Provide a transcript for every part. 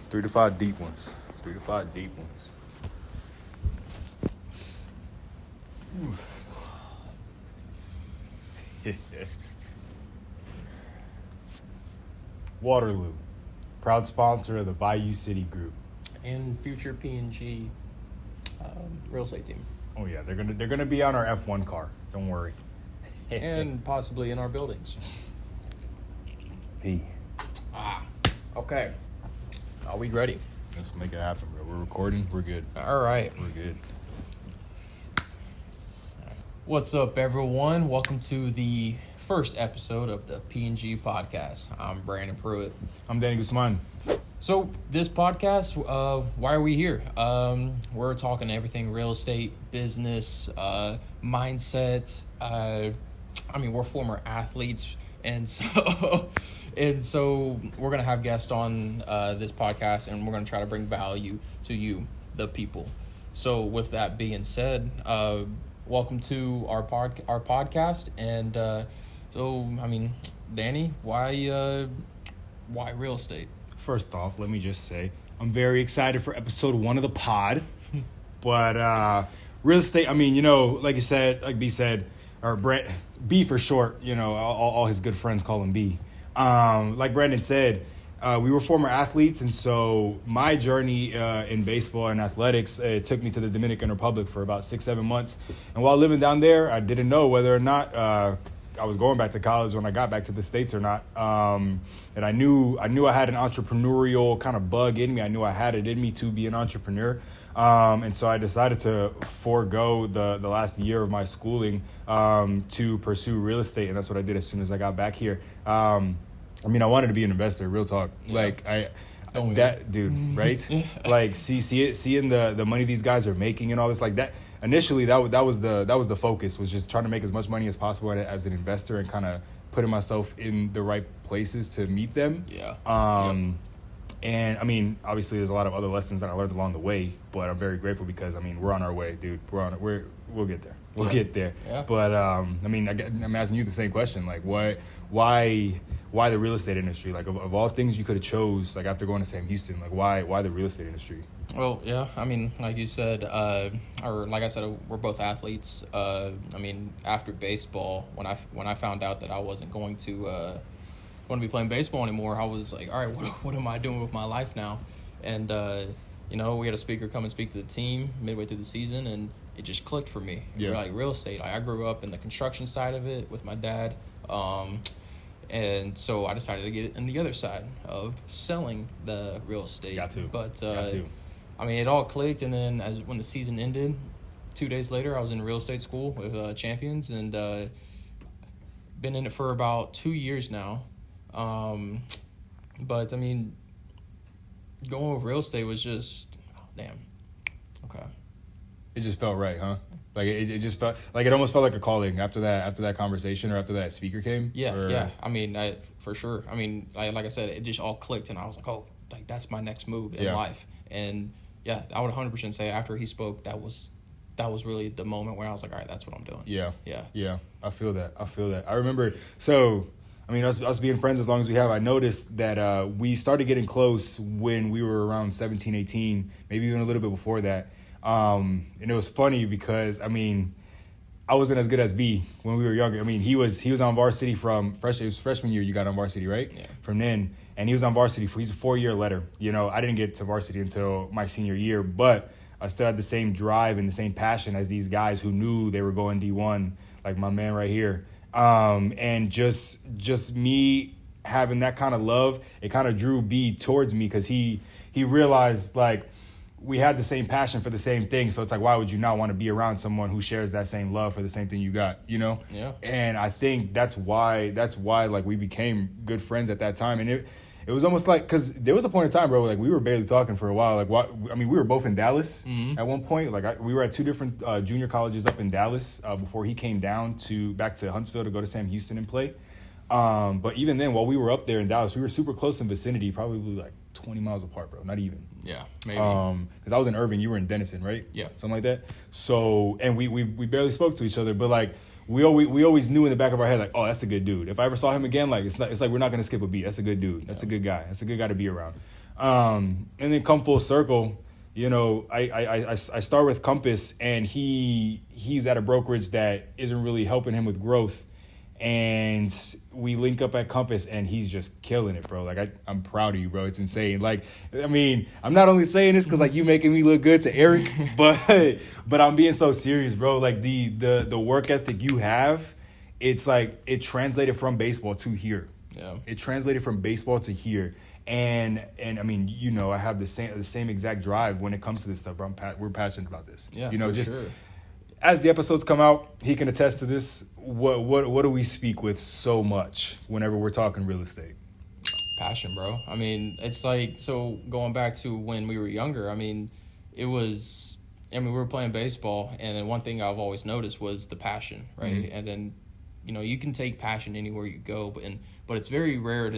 3 to 5 deep ones. 3 to 5 deep ones. Waterloo, proud sponsor of the Bayou City Group. And future P&G real estate team. Oh yeah, they're gonna be on our F1 car. Don't worry. And possibly in our buildings. P. Okay. Are we ready? Let's make it happen, bro. We're recording. We're good. All right. We're good. What's up, everyone? Welcome to the first episode of the P&G Podcast. I'm Brandon Pruitt. I'm Danny Guzman. So this podcast, why are we here? We're talking everything real estate, business, mindset. We're former athletes, and so we're gonna have guests on this podcast, and we're gonna try to bring value to you, the people. So with that being said, welcome to our podcast, and Danny, why real estate? First off, let me just say I'm very excited for episode 1 of the pod. But real estate, like you said, like B said, or B for short, all his good friends call him B. Like Brandon said, we were former athletes, and so my journey in baseball and athletics, it took me to the Dominican Republic for about 6-7 months. And while living down there, I didn't know whether or not I was going back to college when I got back to the States or not. And I knew I had an entrepreneurial kind of bug in me. I knew I had it in me to be an entrepreneur. And so I decided to forego the last year of my schooling to pursue real estate. And that's what I did as soon as I got back here. I wanted to be an investor, real talk. Yeah. Dude, right? Like seeing the money these guys are making and all this, like that. Initially, that was the focus, was just trying to make as much money as possible as an investor and kind of putting myself in the right places to meet them. Yeah. And obviously, there's a lot of other lessons that I learned along the way, but I'm very grateful because we're on our way, dude. We'll get there. We'll get there. Yeah. But I'm asking you the same question, like why the real estate industry? Like of all things you could have chose, like after going to Sam Houston, like why the real estate industry? Well, yeah, like you said, or like I said, we're both athletes. After baseball, when I found out that I wasn't going to be playing baseball anymore, I was like, all right, what am I doing with my life now? And we had a speaker come and speak to the team midway through the season, and it just clicked for me. Yeah. Like real estate. I grew up in the construction side of it with my dad. And so I decided to get in the other side of selling the real estate. Got to. But Got to. it all clicked, and then when the season ended, 2 days later, I was in real estate school with Champions, and been in it for about 2 years now. But going with real estate was just, damn. Okay. It just felt right, huh? Like it just felt like it almost felt like a calling after that conversation or after that speaker came. Yeah. For sure. Like I said, it just all clicked, and I was like, oh, like that's my next move in life. And yeah, I would 100% say after he spoke, that was really the moment where I was like, all right, that's what I'm doing. Yeah. I feel that. I remember. So, us being friends as long as we have, I noticed that we started getting close when we were around 17, 18, maybe even a little bit before that. And it was funny because, I wasn't as good as B when we were younger. He was on varsity it was freshman year you got on varsity, right? Yeah. From then. And he was on varsity he's a 4-year letter. I didn't get to varsity until my senior year, but I still had the same drive and the same passion as these guys who knew they were going D1, like my man right here. And just me having that kind of love, it kind of drew B towards me because he realized, like, we had the same passion for the same thing. So it's like, why would you not want to be around someone who shares that same love for the same thing you got, Yeah. And I think that's why like we became good friends at that time. And it was almost like, because there was a point in time, bro, like we were barely talking for a while. Like, we were both in Dallas at one point. Like we were at 2 different junior colleges up in Dallas before he came down back to Huntsville to go to Sam Houston and play. But even then, while we were up there in Dallas, we were super close in vicinity, probably like 20 miles apart, bro. Not even. Yeah, maybe. Because I was in Irving, you were in Denison, right? Yeah. Something like that. So, and we barely spoke to each other, but like we always knew in the back of our head, like, oh, that's a good dude. If I ever saw him again, like it's like we're not gonna skip a beat. That's a good dude. That's a good guy. That's a good guy to be around. And then come full circle, you know, I start with Compass, and he's at a brokerage that isn't really helping him with growth. And we link up at Compass, and he's just killing it, bro. Like, I'm proud of you, bro. It's insane. Like, I mean, I'm not only saying this because, like, you making me look good to Eric, but I'm being so serious, bro. Like, the work ethic you have, it's like it translated from baseball to here. Yeah. It translated from baseball to here. And I mean, you know, I have the same exact drive when it comes to this stuff, bro. We're passionate about this. Yeah, you know, just sure. As the episodes come out, he can attest to this. What do we speak with so much whenever we're talking real estate? Passion, bro. I mean, it's like, so going back to when we were younger, I mean, we were playing baseball, and then one thing I've always noticed was the passion, right? Mm-hmm. And then, you know, you can take passion anywhere you go, but it's very rare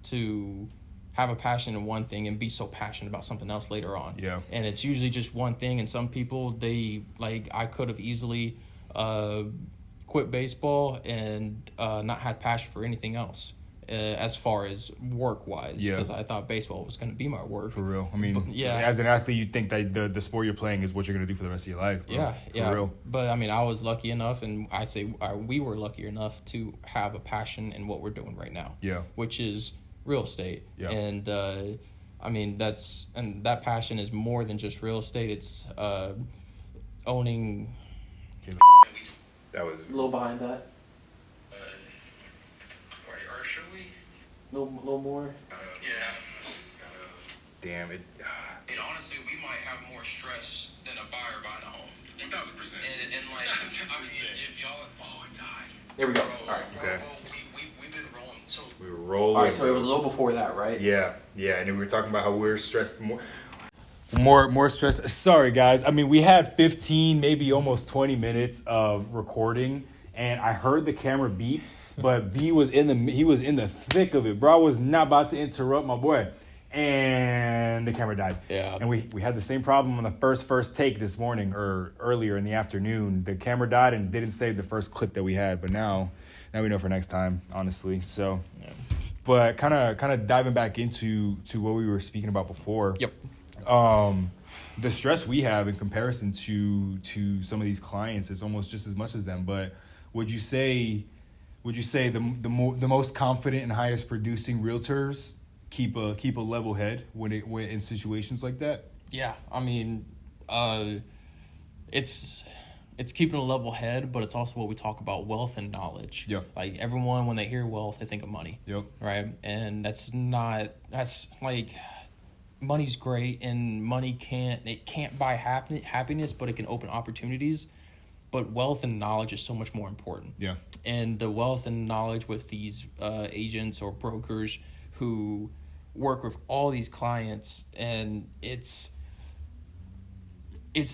to have a passion in one thing and be so passionate about something else later on. Yeah. And it's usually just one thing, and some people, I could have easily quit baseball and not had passion for anything else as far as work-wise. Yeah. Because I thought baseball was going to be my work. For real. I mean, as an athlete, you think that the sport you're playing is what you're going to do for the rest of your life. Bro. Yeah. For real. But, I mean, I was lucky enough, and I'd say we were lucky enough to have a passion in what we're doing right now. Yeah. Which is real estate. Yeah. And I mean, that passion is more than just real estate. It's owning. That was a little behind that. Or should we? A little more. Yeah. Damn it. And honestly, we might have more stress than a buyer buying a home. 1,000%. And like, 1,000%. I mean, if y'all, it died. There we go. Bro, all right. Bro, Okay. We've been rolling. So We were rolling. All right. So it was a little before that, right? Yeah. And then we were talking about how we're stressed more stress. Sorry, guys. I mean, we had 15, maybe almost 20 minutes of recording, and I heard the camera beep, but he was in the thick of it, bro. I was not about to interrupt my boy, and the camera died. Yeah. And we had the same problem on the first take this morning or earlier in the afternoon. The camera died and didn't save the first clip that we had, but now we know for next time, honestly. So, yeah. But kind of diving back into what we were speaking about before. Yep. The stress we have in comparison to some of these clients is almost just as much as them. But would you say the most confident and highest producing realtors keep a level head when in situations like that? Yeah, I mean, it's keeping a level head, but it's also what we talk about, wealth and knowledge. Yeah. Like, everyone, when they hear wealth, they think of money. Yep. Right? And that's like, money's great, and money can't buy happiness, but it can open opportunities. But wealth and knowledge is so much more important. Yeah. And the wealth and knowledge with these agents or brokers who work with all these clients, and it's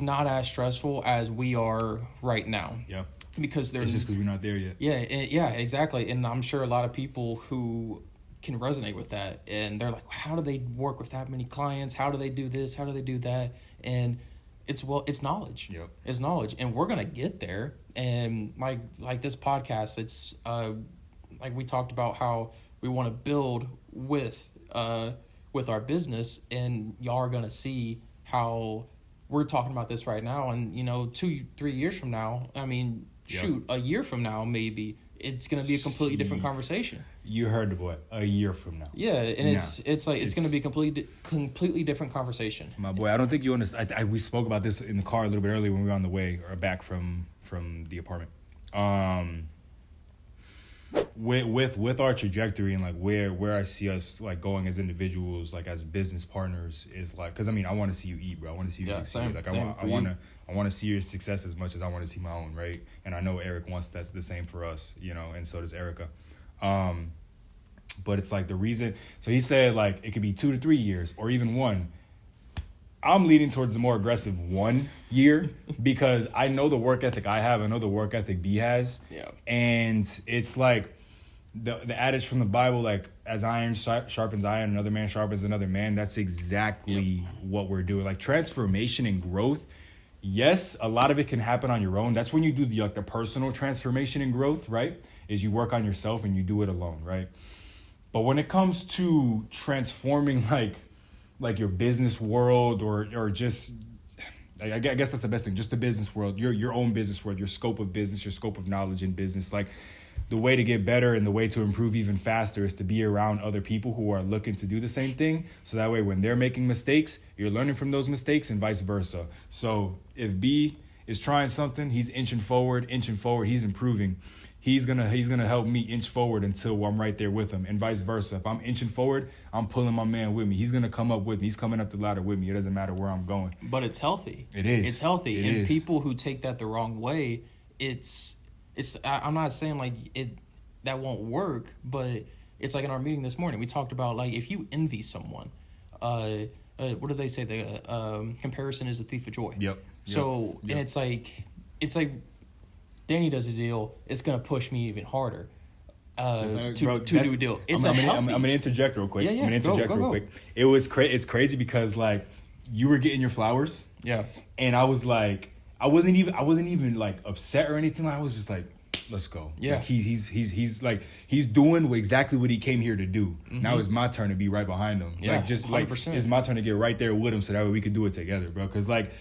not as stressful as we are right now. Yeah. Because it's just because we're not there yet. Yeah, exactly. And I'm sure a lot of people who can resonate with that, and they're like, how do they work with that many clients? How do they do this? How do they do that? And it's knowledge. Yep. It's knowledge, and we're gonna get there. And like this podcast, it's like we talked about how we want to build with our business, and y'all are gonna see how we're talking about this right now. And 2-3 years from now, I mean, shoot, a year from now, maybe it's gonna be a completely different conversation. You heard the boy. A year from now. Yeah, and it's going to be a completely different conversation. My boy, I don't think you understand. We spoke about this in the car a little bit earlier when we were on the way or back from the apartment. With our trajectory and like where I see us like going as individuals, like as business partners, is like, because I mean, I want to see you eat, bro. I want to see you succeed. Same, like I want to see your success as much as I want to see my own, right? And I know Eric wants that's the same for us, and so does Erica. But it's like the reason. So he said like it could be 2 to 3 years or even 1. I'm leaning towards the more aggressive 1 year because I know the work ethic I have. I know the work ethic B has. Yeah. And it's like the adage from the Bible, like as iron sharpens iron, another man sharpens another man. That's exactly what we're doing. Like transformation and growth. Yes, a lot of it can happen on your own. That's when you do the personal transformation and growth, right? Is you work on yourself and you do it alone, right? But when it comes to transforming like like your business world or just, I guess that's the best thing, just the business world, your own business world, your scope of business, your scope of knowledge in business. Like, the way to get better and the way to improve even faster is to be around other people who are looking to do the same thing. So that way, when they're making mistakes, you're learning from those mistakes and vice versa. So if B is trying something, he's inching forward, he's improving. He's gonna help me inch forward until I'm right there with him, and vice versa. If I'm inching forward, I'm pulling my man with me. He's gonna come up with me. He's coming up the ladder with me. It doesn't matter where I'm going. But it's healthy. It is. It's healthy. It and is. People who take that the wrong way, I'm not saying like that won't work, but it's like in our meeting this morning, we talked about like if you envy someone, what do they say? The comparison is a thief of joy. Yep. So Yep. and it's like Danny does a deal, it's gonna push me even harder to do a deal. It's I'm healthy. gonna interject real quick. Yeah. I'm gonna interject real quick. It was it's crazy because like you were getting your flowers. Yeah. And I was like, I wasn't even like upset or anything. I was just like, let's go. Yeah. Like, he's doing exactly what he came here to do. Mm-hmm. Now it's my turn to be right behind him. Yeah, like just 100%. like it's my turn to get right there with him so that way we could do it together, bro. Because like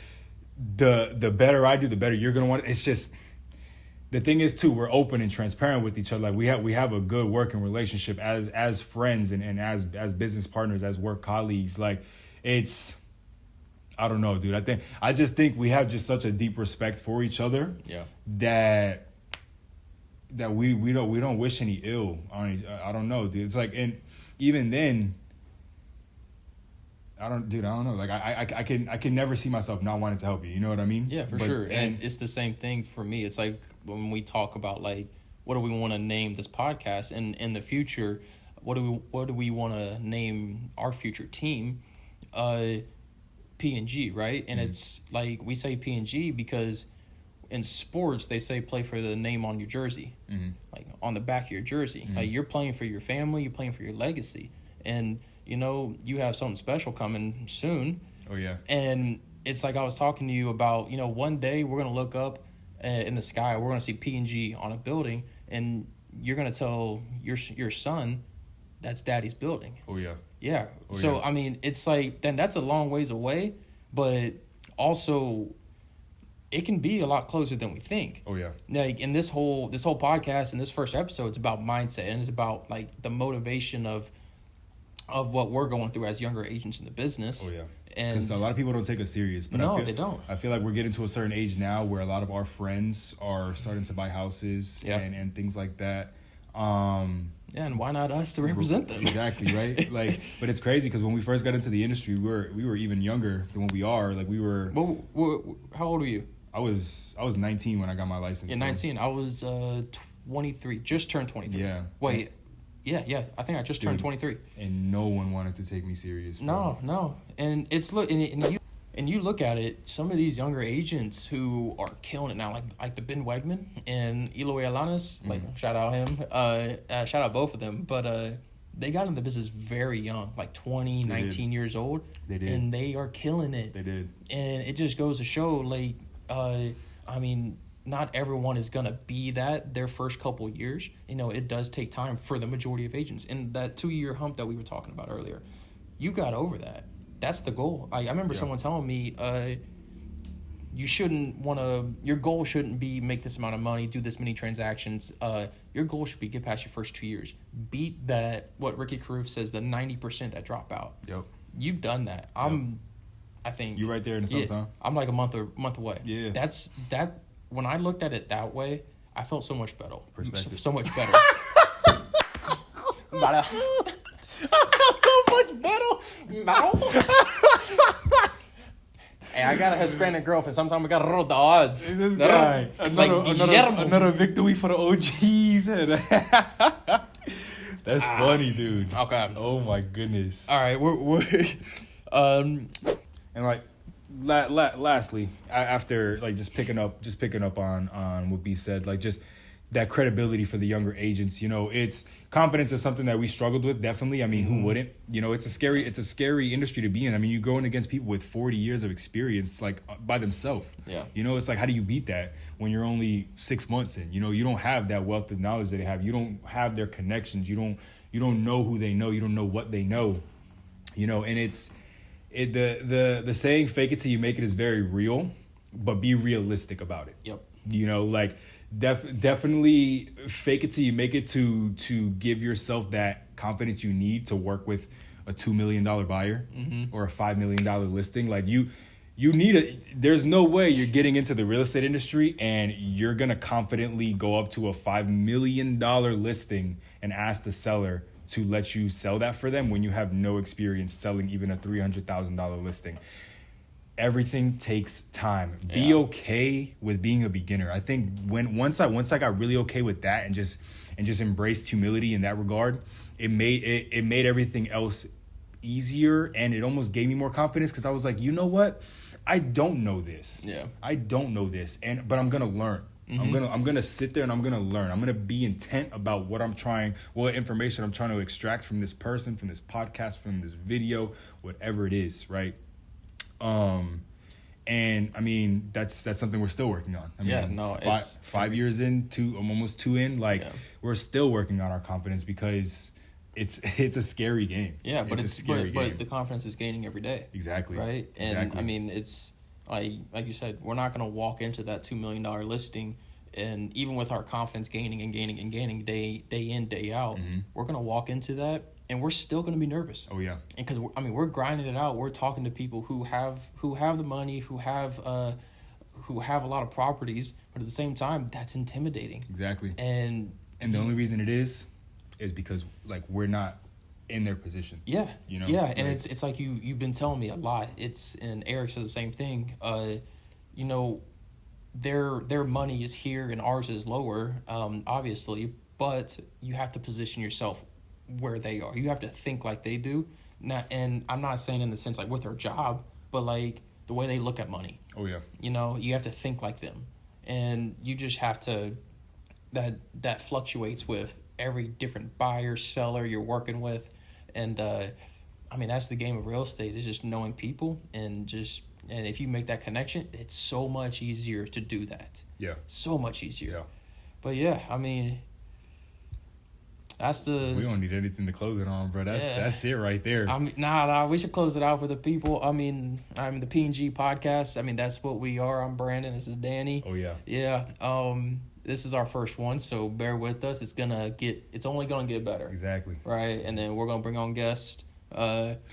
the better I do, the better you're gonna want it. It's just the thing is too, we're open and transparent with each other. Like we have a good working relationship as friends and as business partners, as work colleagues. Like it's, I don't know, dude. I just think we have just such a deep respect for each other. Yeah. That we don't wish any ill on each. I don't know, dude. It's like, and even then, I don't know. Like I can never see myself not wanting to help you. You know what I mean? Yeah, for sure. And it's the same thing for me. It's like when we talk about like what do we want to name this podcast, and in the future, what do we want to name our future team? P&G, right? And it's like we say P&G because in sports they say play for the name on your jersey, like on the back of your jersey. Like you're playing for your family, you're playing for your legacy, and you know you have something special coming soon. Oh yeah. And it's like I was talking to you about, you know, one day we're gonna look up in the sky, we're gonna see P&G on a building, and you're gonna tell your son that's daddy's building. Oh yeah. Yeah. Oh, So yeah. I mean, it's like then that's a long ways away, but also it can be a lot closer than we think. Oh yeah. Like in this whole podcast and this first episode, it's about mindset, and it's about like the motivation of what we're going through as younger agents in the business. Oh yeah. And Because a lot of people don't take us serious. But no, they don't. I feel like we're getting to a certain age now where a lot of our friends are starting to buy houses and things like that. Yeah, and why not us to represent them? Exactly, right? Like, but it's crazy because when we first got into the industry, we were even younger than what we are. Like we were. How old were you? I was 19 when I got my license. Yeah, 19. I was 23. Just turned 23. Yeah. Wait. Yeah. I think I just turned 23. And no one wanted to take me serious. Bro. No. And it's and you look at it, some of these younger agents who are killing it now, like the Ben Wegman and Eloy Alanis, like shout out him, shout out both of them, but they got into the business very young, like 20, 19 years old. They did. And they are killing it. They did. And it just goes to show, like, I mean, not everyone is going to be that their first couple years. You know, it does take time for the majority of agents. And that 2-year hump that we were talking about earlier, you got over that. That's the goal. I remember someone telling me, you shouldn't want to, your goal shouldn't be make this amount of money, do this many transactions. Your goal should be get past your first 2 years. Beat that, what Ricky Carruth says, the 90% that drop out. Yep. You've done that. I think. You right there in the summertime? I'm like a month away. Yeah. That when I looked at it that way, I felt so much better. Perspective. So much better. I felt so much better. Hey, I got a Hispanic girlfriend. Sometimes we gotta roll the odds. This guy. Another victory for the OGs. That's funny, dude. Okay. Oh my goodness. All right, we're And like, lastly, after like just picking up on what B said, like just that credibility for the younger agents. You know, it's confidence is something that we struggled with. Definitely. I mean, who wouldn't? You know, it's a scary industry to be in. I mean, you're going against people with 40 years of experience, like by themselves. Yeah. You know, it's like, how do you beat that when you're only 6 months in? You know, you don't have that wealth of knowledge that they have. You don't have their connections. You don't know who they know. You don't know what they know. You know, and it's the saying "fake it till you make it" is very real, but be realistic about it. Yep. You know, like definitely fake it till you make it to give yourself that confidence you need to work with a $2 million buyer or a $5 million listing. Like you need there's no way you're getting into the real estate industry and you're going to confidently go up to a $5 million listing and ask the seller to let you sell that for them when you have no experience selling even a $300,000 listing. Everything takes time. Be okay with being a beginner. I think once I got really okay with that and just embraced humility in that regard, it made everything else easier, and it almost gave me more confidence because I was like, you know what? I don't know this. Yeah. I don't know this, but I'm gonna learn. I'm gonna sit there and I'm gonna learn. I'm gonna be intent about what information I'm trying to extract from this person, from this podcast, from this video, whatever it is, right? And I mean that's something we're still working on. I mean, 5 years in, almost 2 in, we're still working on our confidence because it's a scary game. Yeah, but it's a scary game. But the confidence is gaining every day. Exactly. Right? And I mean, it's like you said, we're not going to walk into that $2 million listing, and even with our confidence gaining day in, day out, we're going to walk into that and we're still going to be nervous. Oh yeah. And because we're grinding it out. We're talking to people who have the money, who have a lot of properties, but at the same time, that's intimidating. Exactly. And the only reason it is because like we're not in their position. Yeah. You know. Yeah, and it's like you've been telling me a lot. And Eric says the same thing. You know, their money is here and ours is lower, obviously, but you have to position yourself where they are. You have to think like they do. Now, and I'm not saying in the sense like with their job, but like the way they look at money. Oh yeah. You know, you have to think like them, and you just have to. That fluctuates with every different buyer, seller you're working with, and I mean that's the game of real estate, is just knowing people and if you make that connection, it's so much easier to do that. Yeah. So much easier. Yeah. But yeah, I mean. We don't need anything to close it on, bro. That's it right there. I mean, nah, we should close it out for the people. I mean, I'm the P&G Podcast. I mean, that's what we are. I'm Brandon. This is Danny. Oh yeah. Yeah. This is our first one, so bear with us. It's only gonna get better. Exactly. Right, and then we're gonna bring on guests.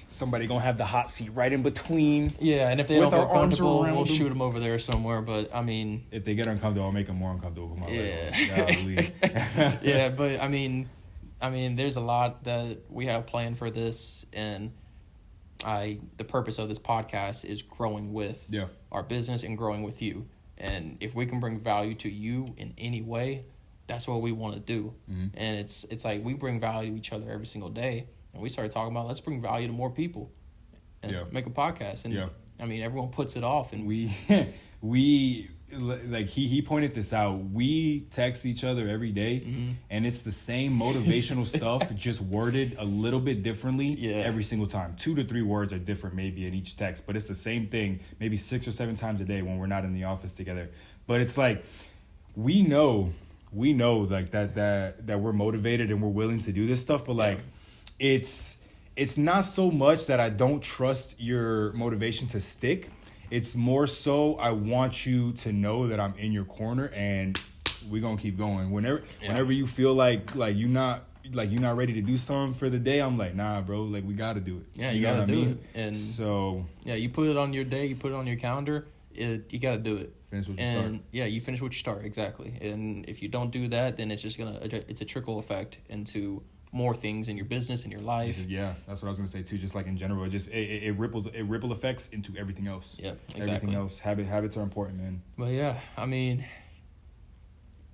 Somebody gonna have the hot seat right in between. Yeah, and if they don't feel comfortable, we'll them. shoot them over there somewhere. But I mean, if they get uncomfortable, I'll make them more uncomfortable. Yeah, but I mean, there's a lot that we have planned for this, and the purpose of this podcast is growing with our business and growing with you. And if we can bring value to you in any way, that's what we want to do. And it's like we bring value to each other every single day. And we started talking about, let's bring value to more people and make a podcast. And I mean, everyone puts it off. And we like he pointed this out. We text each other every day, and it's the same motivational stuff, just worded a little bit differently every single time. 2 to 3 words are different maybe in each text, but it's the same thing maybe 6 or 7 times a day when we're not in the office together. But it's like we know like that we're motivated and we're willing to do this stuff, but like it's not so much that I don't trust your motivation to stick. It's more so I want you to know that I'm in your corner and we're gonna keep going. Whenever you feel like you're not ready to do something for the day, I'm like, nah, bro, like we gotta do it. Yeah, you gotta do it. And so you put it on your day, you put it on your calendar. You gotta do it. Finish what you start. Yeah, you finish what you start, exactly. And if you don't do that, then it's just it's a trickle effect into more things in your business, in your life. Yeah, that's what I was gonna say too. Just like in general, it ripple effects into everything else. Yeah, exactly. Everything else. Habits are important, man. But yeah, I mean,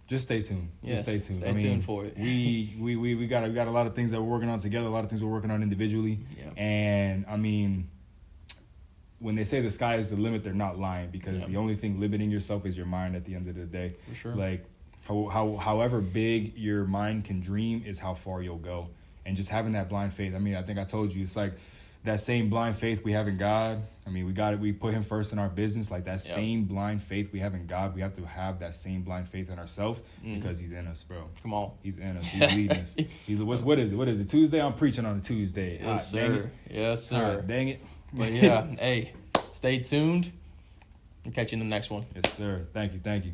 just stay tuned. Yes, just stay tuned. Stay tuned for it. We got a lot of things that we're working on together. A lot of things we're working on individually. Yeah. And I mean, when they say the sky is the limit, they're not lying, because the only thing limiting yourself is your mind at the end of the day. For sure. Like however big your mind can dream is how far you'll go. And just having that blind faith. I mean, I think I told you, it's like that same blind faith we have in God. I mean, we put him first in our business. Like that same blind faith we have in God, we have to have that same blind faith in ourselves, because he's in us, bro. Come on. He's in us. He's leading us. What is it? Tuesday? I'm preaching on a Tuesday. Yes, sir. Yes, sir. Dang it. But yeah, hey, stay tuned and catch you in the next one. Yes, sir. Thank you.